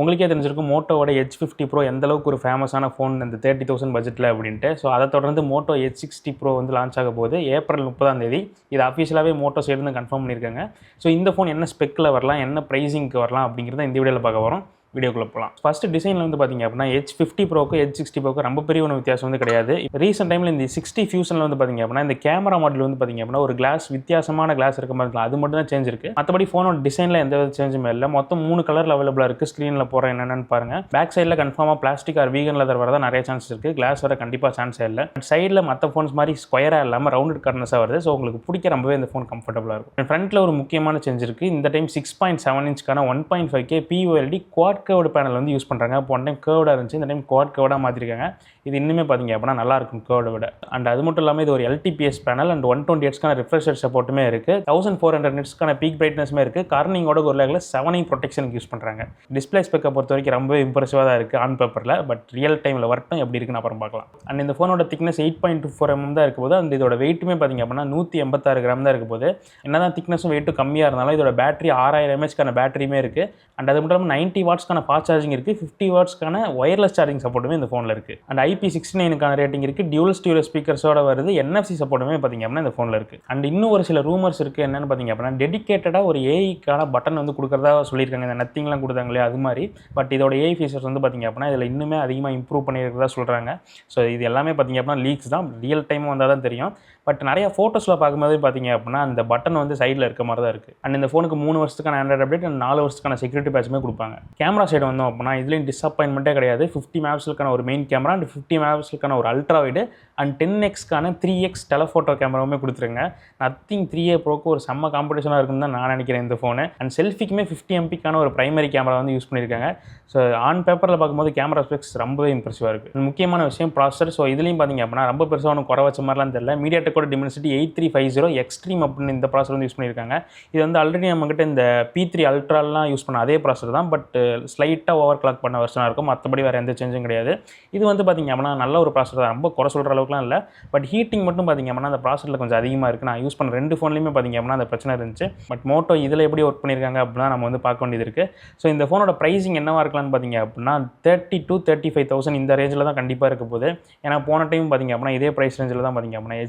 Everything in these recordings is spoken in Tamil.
உங்களுக்கே தெரிஞ்சிருக்கும் மோட்டோவோட H50 Pro எந்த அளவுக்கு ஒரு ஃபேமஸான ஃபோன் இந்த 30,000 பட்ஜெட்டில் அப்படின்ட்டு. ஸோ அதை தொடர்ந்து மோட்டோ H60 Pro வந்து லான்ச் ஆக போகுது ஏப்ரல் 30ஆம் தேதி. இது அஃபிஷியலாகவே மோட்டோ சைடு கன்ஃபார்ம் பண்ணியிருக்காங்க. ஸோ இந்த ஃபோன் என்ன ஸ்பெக்கில் வரலாம், என்ன ப்ரைஸிங்க்கு வரலாம் அப்படிங்கிறத இந்த வீடியோவில் பார்க்க வரோம். வீடியோக்குள்ளே போகலாம். ஃபஸ்ட்டு டிசைனில் வந்து பார்த்திங்க அப்படின்னா H50 Proக்கு H60 Proக்கு ரொம்ப பெரிய ஒன்று வித்தியாசம் வந்து கிடையாது. ரீசெண்ட் டைமில் இந்த 60 ஃபியூஷனில் வந்து பார்த்திங்க அப்படின்னா இந்த கேமரா மாடல் வந்து பார்த்திங்க அப்படின்னா ஒரு கிளாஸ் வித்தியாசமான கிளாஸ் இருக்க மாதிரி இருக்கலாம். அது மட்டும் தான் சேஞ்ச் இருக்குது. மற்றபடி ஃபோனோட டிசைனில் எந்த வித சேஞ்சுமே இல்லை. மொத்தம் 3 கலரில் அவைலபிளாக இருக்குது. ஸ்க்ரீனில் போகிற என்னென்னு பாருங்கள். பேக் சைடில் கன்ஃபார்மாக பிளாஸ்டிக் ஆர் வீகன் லெதர் வரதா நிறைய சான்ஸ் இருக்குது. கிளாஸ் வர கண்டிப்பாக சான்ஸே இல்லை. சைடில் மற்ற ஃபோன்ஸ் மாதிரி ஸ்கொயராக இல்லாமல் ரவுண்டட் கார்னர்ஸாக வருது. ஸோ உங்களுக்கு பிடிக்க ரொம்பவே இந்த ஃபோன் கம்ஃபர்டபுளாக இருக்கும். ஃப்ரண்ட்டில் ஒரு முக்கியமான சேஞ்ச் இருக்குது. இந்த time 6.7 இன்ச்க்கான 1.5K POLED quad curved panel வந்து யூஸ் பண்ணுறாங்க. போன டைம் கர்வ்டாக இருந்துச்சு, இந்த டைம் குவாட் கர்வ்டாக மாற்றிருக்காங்க. இது இன்னுமே பார்த்தீங்க அப்படின்னா நல்லா இருக்கும் கர்வ்டை விட. அண்ட் அது மட்டும் இல்லாமல் இது ஒரு LTPS பேனல் அண்ட் 120 Hzக்கான ரிஃப்ரெஷ் ரேட் சப்போர்ட்டுமே இருக்குது. 1400 nitsக்கான பீக் பிரைட்னஸ்மே இருக்குது. கார்னிங்கோட ஒரு லேகில் 7i ப்ரொடெக்ஷனுக்கு யூஸ் பண்ணுறாங்க. டிஸ்பிளே ஸ்பெக்கை பொறுத்த வரைக்கும் ரொம்ப இம்ப்ரெசிவாக தான் இருக்குது ஆன் பேப்பரில். பட் ரியல் டைமில் வரட்டும் எப்படி இருக்குன்னு அப்புறம் பார்க்கலாம். அண்ட் இந்த ஃபோனோட திக்னஸ் 8.24 mm தான் இருக்கும் போது அண்ட் இதோட வெயிட்டுமே பார்த்தீங்க அப்படின்னா 186 கிராம் தான் இருக்கும் போது. என்னதான் திக்னஸும் வெயிட்டும் கம்மியாக இருந்தாலும் இதோட பேட்டரி 6000 mAhக்கான பேட்டரியுமே இருக்குது. அண்ட் அது மட்டும் இல்லாமல் 90 வாட்ஸ்க்கான ஃபாஸ்ட் சார்ஜிங் இருக்குது. 50 வாட்ஸ்க்கான ஒயர்லெஸ் சார்ஜிங் சப்போர்ட்டுமே இந்த ஃபோனில் இருக்குது. அண்ட் IP69க்கான ரேட்டிங் இருக்குது. டியூவல் ஸ்டீரியோ ஸ்பீக்கர்ஸோட வருது. NFC சப்போர்ட்டுமே பார்த்தீங்க அப்படின்னா இந்த ஃபோனில் இருக்குது. அண்ட் இன்னும் ஒரு சில ரூமர்ஸ் இருக்குது. என்னென்னு பார்த்தீங்க அப்படின்னா டெடிகேட்டடாக ஒரு ஏஐக்கான பட்டன் வந்து கொடுக்குறதா சொல்லியிருக்காங்க. இந்த நத்திங்லாம் கொடுத்தாங்களே அது மாதிரி. பட் இதோட ஏஐ ஃபீச்சர்ஸ் வந்து பார்த்தீங்க அப்படின்னா இதில் இன்னுமே அதிகமாக இம்ப்ரூவ் பண்ணியிருக்கிறதா சொல்கிறாங்க. ஸோ இது எல்லாமே பார்த்தீங்க அப்படின்னா லீக்ஸ் தான். ரியல் டைம் வந்தால் தான் தெரியும். பட் நிறைய ஃபோட்டோஸில் பார்க்கும்போது பார்த்தீங்க அப்படின்னா அந்த பட்டன் வந்து சைடில் இருக்க மாதிரி தான் இருக்குது. அண்ட் இந்த ஃபோனுக்கு 3 வருஷத்துக்கான ஆண்ட்ராய்டு அப்டேட் அண்ட் 4 வருஷத்துக்கான செக்யூரிட்டி பேட்சுமே கொடுப்பாங்க. கேமரா சைடு வந்தோம் அப்படின்னா இதுலேயும் டிசப்பாயின்மெண்ட்டே கிடையாது. 50 மெகாபிக்சலுக்கான ஒரு மெயின் கேமரா அண்ட் 50 மெகாபிக்சலுக்கான ஒரு அல்ட்ரா வைடு அண்ட் 10xக்கான 3x டெலஃபோட்டோ கேமராவுமே கொடுத்துருங்க. நத்திங் 3A ப்ரோக்கு ஒரு செம்ம காம்படிஷனாக இருக்குன்னு தான் நான் நினைக்கிறேன் இந்த ஃபோனு. அண்ட் செல்ஃபிக்குமே 50 MP ஒரு பிரைமரி கேமரா வந்து யூஸ் பண்ணியிருக்காங்க. ஸோ ஆன் பேப்பரில் பார்க்கும்போது கேமரா ஸ்பெக்ஸ் ரொம்பவே இம்ப்ரெசிவாக இருக்குது. முக்கியமான விஷயம் ப்ராசஸர். ஸோ இதுலேயும் பார்த்தீங்க அப்படின்னா ரொம்ப பெருசாக ஒன்று குறை வச்ச மாதிரிலாம் தெரியல. மீடியாடெக்கோட டிமென்சிட்டி 8350 எக்ஸ்ட்ரீம் அப்படின்னு இந்த ப்ராசஸர் வந்து யூஸ் பண்ணியிருக்காங்க. இது வந்து ஆல்ரெடி நம்மகிட்ட இந்த P3 அல்ட்ராலாம் யூஸ் பண்ண அதே ப்ராசஸர் தான். பட் ஸ்லைட்டாக ஓவர் கிளாக் பண்ண வருஷனாக இருக்கும். மற்றபடி வேறு எந்த சேஞ்சும் கிடையாது. இது வந்து பார்த்திங்க அப்படின்னா நல்ல ஒரு ப்ராசஸர் தான். ரொம்ப குறை சொல்கிற அளவுக்குலாம் இல்லை. பட் ஹீட்டிங் மட்டும் பார்த்திங்க அப்படின்னா அந்த ப்ராசஸரில் கொஞ்சம் அதிகமாக இருக்குது. நான் யூஸ் பண்ண 2 ஃபோன்லையுமே பார்த்திங்க அப்படின்னா அந்த பிரச்சனை இருந்துச்சு. பட் மோட்டோ இதில் எப்படி ஒர்க் பண்ணியிருக்காங்க அப்படின்னா நம்ம வந்து பார்க்க வேண்டியது இருக்குது. ஸோ இந்த ஃபோனோட ப்ரைஸிங் என்னவாக இருக்கலாம்னு பார்த்திங்க அப்படின்னா 30,000 to 35,000 இந்த ரேஞ்சில் தான் கண்டிப்பாக இருக்க போகுது. ஏன்னா போன டைம் பார்த்திங்க அப்படின்னா இதே ப்ரைஸ் ரேஞ்சில் தான் பார்த்திங்க அப்படின்னா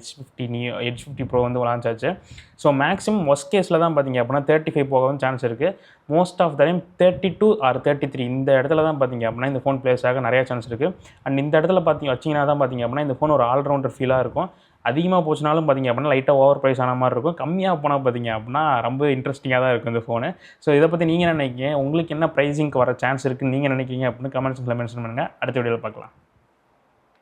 H50 Pro வந்து லான்ச் ஆச்சு. ஸோ மேக்ஸிமம் ஒர்ஸ்ட் கேஸில் தான் பார்த்திங்க அப்படின்னா 35 போகவும் சான்ஸ் இருக்குது. Most of the time 32 or 33 இந்த இடத்துல தான் பார்த்திங்க அப்படின்னா இந்த ஃபோன் பிளேஸ் ஆக நிறைய சான்ஸ் இருக்குது. அண்ட் இந்த இடத்துல வச்சிங்கன்னா தான் பார்த்திங்க அப்படின்னா இந்த ஃபோன் ஒரு ஆல்ரவுண்டர் ஃபீலாக இருக்கும். அதிகமாக போச்சுனாலும் பார்த்திங்க அப்படின்னா லைட்டாக ஓவர் ப்ரைஸ் ஆன மாதிரி இருக்கும். கம்மியாக போனால் பார்த்திங்க அப்படின்னா ரொம்ப இன்ட்ரெஸ்டிங்காக தான் இருக்கும் இந்த ஃபோனு. ஸோ இதை பற்றி நீங்கள் என்ன நினைக்கிறீங்க? உங்களுக்கு என்ன ப்ரைஸிங்க்கு வர சான்ஸ் இருக்குன்னு நீங்கள் நினைக்கிறீங்க அப்படின்னு கமெண்ட்ஸில் மென்ஷன் பண்ணுங்கள். அடுத்த வீடியோவில் பார்க்கலாம்.